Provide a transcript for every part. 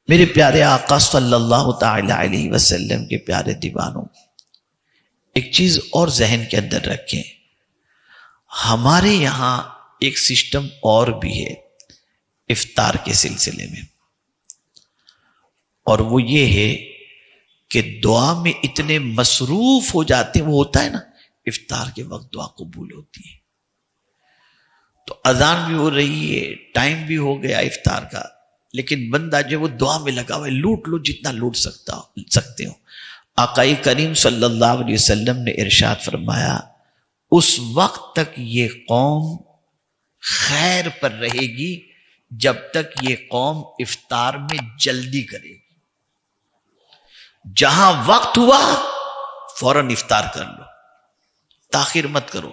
میرے پیارے آقا صلی اللہ تعالی علیہ وسلم کے پیارے دیوانوں، ایک چیز اور ذہن کے اندر رکھیں، ہمارے یہاں ایک سسٹم اور بھی ہے افطار کے سلسلے میں، اور وہ یہ ہے کہ دعا میں اتنے مصروف ہو جاتے ہیں، وہ ہوتا ہے نا افطار کے وقت دعا قبول ہوتی ہے، تو اذان بھی ہو رہی ہے، ٹائم بھی ہو گیا افطار کا، لیکن بندہ جو وہ دعا میں لگا ہوا ہے، لوٹ لو جتنا لوٹ سکتے ہو۔ آقا کریم صلی اللہ علیہ وسلم نے ارشاد فرمایا، اس وقت تک یہ قوم خیر پر رہے گی جب تک یہ قوم افطار میں جلدی کرے گی۔ جہاں وقت ہوا فوراً افطار کر لو، تاخیر مت کرو،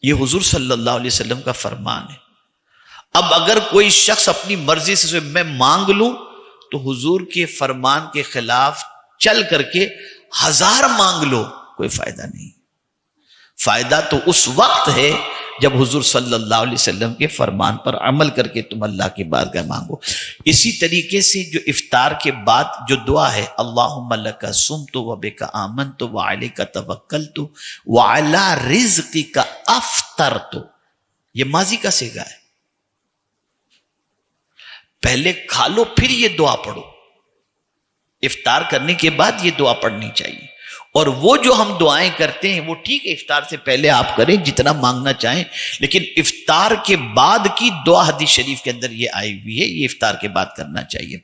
یہ حضور صلی اللہ علیہ وسلم کا فرمان ہے۔ اب اگر کوئی شخص اپنی مرضی سے میں مانگ لوں تو حضور کے فرمان کے خلاف چل کر کے 1000 مانگ لو، کوئی فائدہ نہیں۔ فائدہ تو اس وقت ہے جب حضور صلی اللہ علیہ وسلم کے فرمان پر عمل کر کے تم اللہ کی بارگاہ مانگو۔ اسی طریقے سے جو افطار کے بعد جو دعا ہے، اللہم لک صمت وبک آمنت وعلیک توکلت وعلی رزقک افطرت، یہ ماضی کا صیغہ ہے، پہلے کھا لو پھر یہ دعا پڑھو، افطار کرنے کے بعد یہ دعا پڑھنی چاہیے۔ اور وہ جو ہم دعائیں کرتے ہیں وہ ٹھیک ہے افطار سے پہلے آپ کریں جتنا مانگنا چاہیں، لیکن افطار کے بعد کی دعا حدیث شریف کے اندر یہ آئی ہوئی ہے، یہ افطار کے بعد کرنا چاہیے۔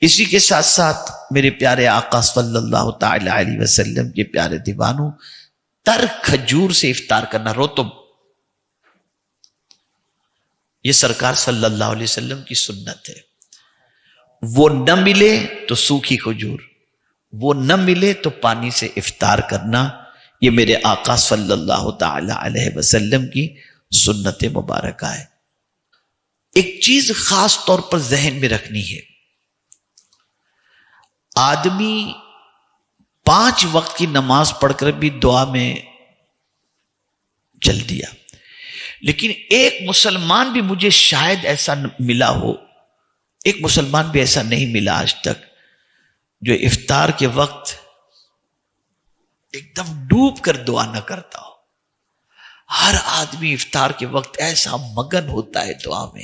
اسی کے ساتھ ساتھ میرے پیارے آقا صلی اللہ تعالی علیہ وسلم کے پیارے دیوانوں، تر کھجور سے افطار کرنا، رطب، یہ سرکار صلی اللہ علیہ وسلم کی سنت ہے۔ وہ نہ ملے تو سوکھی کھجور، وہ نہ ملے تو پانی سے افطار کرنا، یہ میرے آقا صلی اللہ تعالی علیہ وسلم کی سنت مبارکہ ہے۔ ایک چیز خاص طور پر ذہن میں رکھنی ہے، آدمی 5 وقت کی نماز پڑھ کر بھی دعا میں چل دیا، لیکن ایک مسلمان بھی مجھے شاید ایسا ملا ہو، ایک مسلمان بھی ایسا نہیں ملا آج تک جو افطار کے وقت ایک دم ڈوب کر دعا نہ کرتا ہو۔ ہر آدمی افطار کے وقت ایسا مگن ہوتا ہے دعا میں،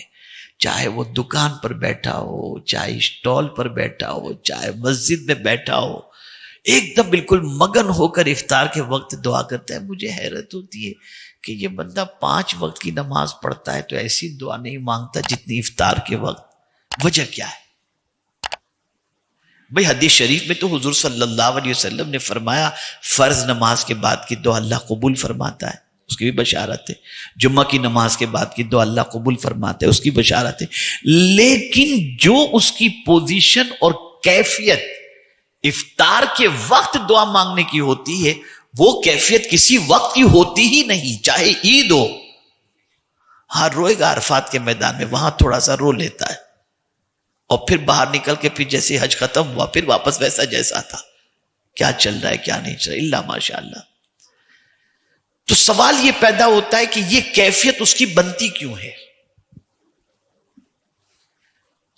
چاہے وہ دکان پر بیٹھا ہو، چاہے اسٹال پر بیٹھا ہو، چاہے مسجد میں بیٹھا ہو، ایک دم بالکل مگن ہو کر افطار کے وقت دعا کرتا ہے۔ مجھے حیرت ہوتی ہے کہ یہ بندہ 5 وقت کی نماز پڑھتا ہے تو ایسی دعا نہیں مانگتا جتنی افطار کے وقت، وجہ کیا ہے؟ بھئی حدیث شریف میں تو حضور صلی اللہ علیہ وسلم نے فرمایا فرض نماز کے بعد کی دعا اللہ قبول فرماتا ہے، اس کی بھی بشارت ہے، جمعہ کی نماز کے بعد کی دعا اللہ قبول فرماتا ہے، اس کی بشارت ہے، لیکن جو اس کی پوزیشن اور کیفیت افطار کے وقت دعا مانگنے کی ہوتی ہے، وہ کیفیت کسی وقت کی ہوتی ہی نہیں، چاہے عید ہو۔ ہاں روئے گا عرفات کے میدان میں، وہاں تھوڑا سا رو لیتا ہے، اور پھر باہر نکل کے پھر جیسے حج ختم ہوا پھر واپس ویسا جیسا تھا، کیا چل رہا ہے کیا نہیں چل رہا، اللہ ماشاء اللہ۔ تو سوال یہ پیدا ہوتا ہے کہ یہ کیفیت اس کی بنتی کیوں ہے؟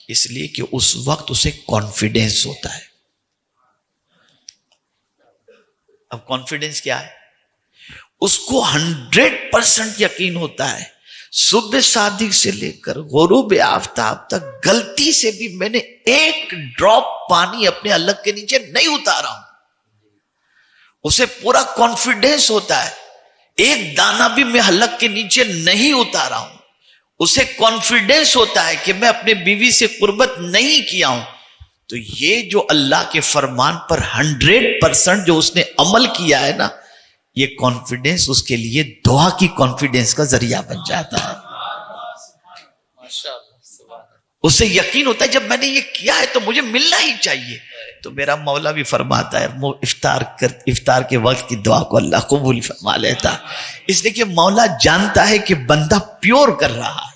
اس لیے کہ اس وقت اسے کانفیڈنس ہوتا ہے۔ اب کانفیڈنس کیا ہے؟ اس کو 100% یقین ہوتا ہے، صبح صادق سے لے کر غروب آفتاب تک غلطی سے بھی میں نے ایک ڈراپ پانی اپنے حلق کے نیچے نہیں اتارا ہوں، اسے پورا کانفیڈنس ہوتا ہے، ایک دانہ بھی میں حلق کے نیچے نہیں اتارا ہوں، اسے کانفیڈنس ہوتا ہے کہ میں اپنے بیوی سے قربت نہیں کیا ہوں۔ تو یہ جو اللہ کے فرمان پر 100% جو اس نے عمل کیا ہے نا، یہ کانفیڈنس اس کے لیے دعا کی کانفیڈنس کا ذریعہ بن جاتا ہے۔ اسے یقین ہوتا ہے جب میں نے یہ کیا ہے تو مجھے ملنا ہی چاہیے۔ تو میرا مولا بھی فرماتا ہے افطار کے وقت کی دعا کو اللہ قبول فرما لیتا ہے، اس لیے کہ مولا جانتا ہے کہ بندہ پیور کر رہا ہے۔